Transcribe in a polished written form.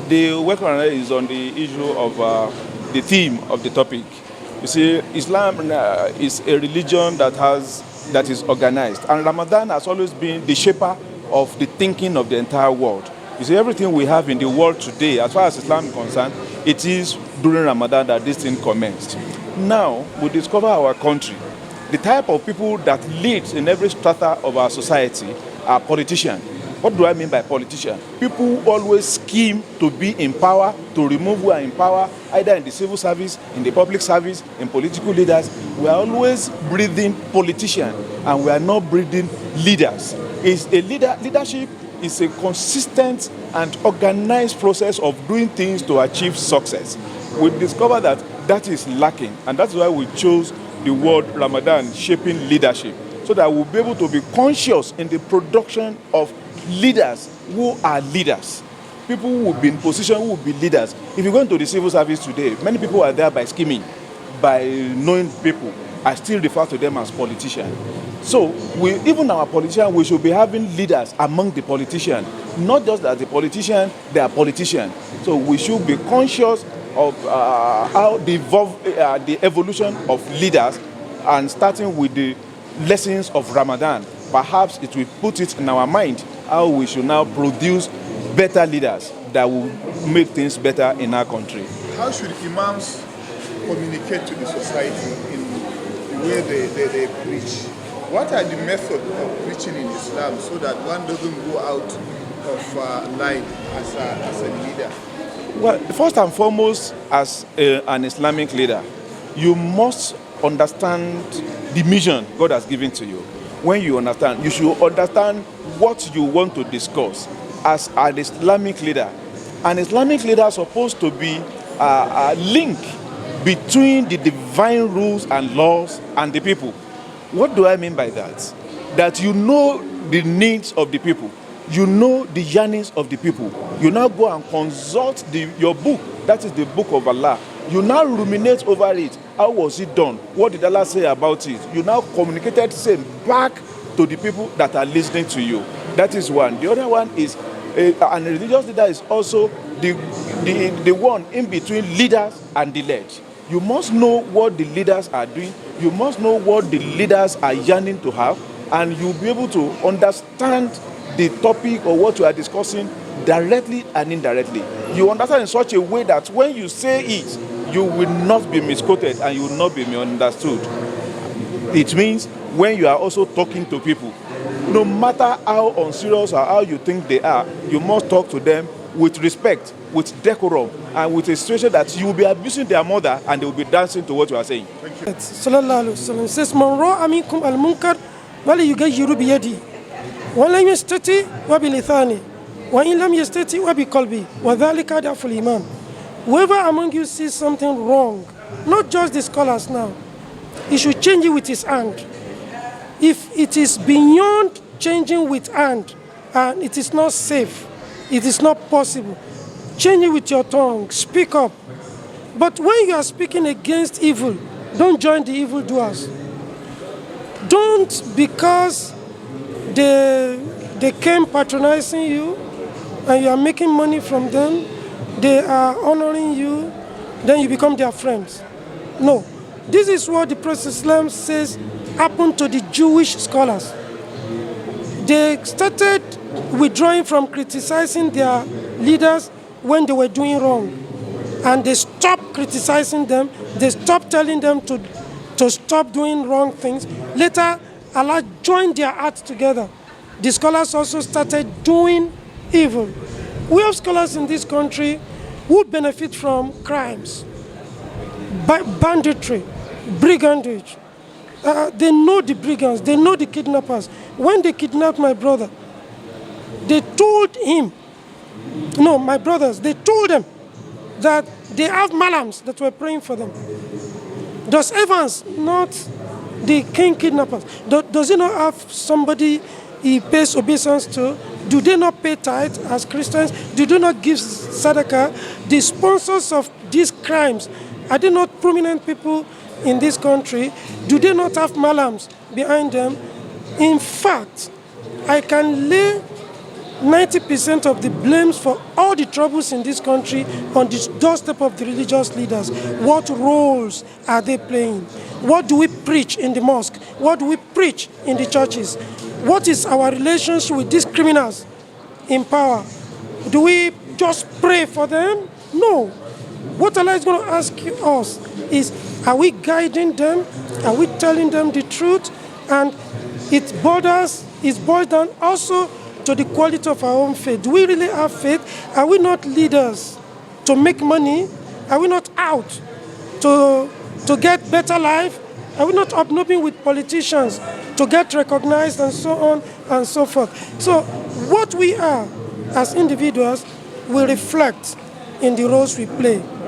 The work is on the issue of the theme of the topic. You see, Islam is a religion that is organized, and Ramadan has always been the shaper of the thinking of the entire world. You see, everything we have in the world today, as far as Islam is concerned, it is during Ramadan that this thing commenced. Now, we discover our country. The type of people that lead in every strata of our society are politicians. What do I mean by politician? People who always scheme to be in power, to remove who are in power, either in the civil service, in the public service, in political leaders. We are always breeding politicians, and we are not breeding leaders. Leadership is a consistent and organized process of doing things to achieve success. We discover that is lacking, and that's why we chose the word Ramadan, shaping leadership, so that we'll be able to be conscious in the production of leaders who are leaders. People who will be in position, who will be leaders. If you go into the civil service today, many people are there by scheming, by knowing people. I still refer to them as politicians. So, even our politicians, we should be having leaders among the politicians. Not just that the politicians, they are politicians. So we should be conscious of how the evolution of leaders, and starting with the lessons of Ramadan. Perhaps it will put it in our mind how we should now produce better leaders that will make things better in our country. How should imams communicate to the society in the way they preach? What are the methods of preaching in Islam so that one doesn't go out of line as a leader? Well, first and foremost, as an Islamic leader, you must understand the mission God has given to you. When you understand, you should understand what you want to discuss as an Islamic leader. An Islamic leader is supposed to be a link between the divine rules and laws and the people. What do I mean by that? That you know the needs of the people. You know the yearnings of the people. You now go and consult your book. That is the book of Allah. You now ruminate over it. How was it done? What did Allah say about it? You now communicated same back to the people that are listening to you. That is one. The other one is, and a religious leader is also the one in between leaders and the led. You must know what the leaders are doing. You must know what the leaders are yearning to have, and you'll be able to understand the topic or what you are discussing directly and indirectly. You understand in such a way that when you say it, you will not be misquoted and you will not be misunderstood. It means when you are also talking to people, no matter how unserious or how you think they are, you must talk to them with respect, with decorum, and with a situation that you will be abusing their mother and they will be dancing to what you are saying. Thank you. Sallallahu Alaihi Wasallam says, "Man ra'a minkum al-munkar falyughayyiru biyadihi, wa lam yastati wa bilithani, wa in lam yastati wa biqalbi, wa dhalika da'ful iman." Whoever among you sees something wrong, not just the scholars now, he should change it with his hand. If it is beyond changing with hand and it is not safe, it is not possible, change it with your tongue, speak up. But when you are speaking against evil, don't join the evildoers. Don't, because they came patronizing you and you are making money from them, they are honoring you, then you become their friends. No. This is what the Prophet ﷺ says happened to the Jewish scholars. They started withdrawing from criticizing their leaders when they were doing wrong. And they stopped criticizing them. They stopped telling them to stop doing wrong things. Later, Allah joined their hearts together. The scholars also started doing evil. We have scholars in this country who benefit from crimes, banditry, brigandage. They know the brigands, they know the kidnappers. When they kidnapped my brother, they told him, no, my brothers, they told them that they have malams that were praying for them. Does Evans, not the king kidnappers, does he not have somebody he pays obeisance to? Do they not pay tithe as Christians? Do they not give sadaqah? The sponsors of these crimes, are they not prominent people in this country? Do they not have malams behind them? In fact, I can lay 90% of the blames for all the troubles in this country on the doorstep of the religious leaders. What roles are they playing? What do we preach in the mosque? What do we preach in the churches? What is our relationship with these criminals in power? Do we just pray for them? No. What Allah is going to ask us is, are we guiding them? Are we telling them the truth? And it boils down also to the quality of our own faith. Do we really have faith? Are we not leaders to make money? Are we not out to get better life? Are we not hobnobbing with politicians to get recognized and so on and so forth? So what we are as individuals will reflect in the roles we play.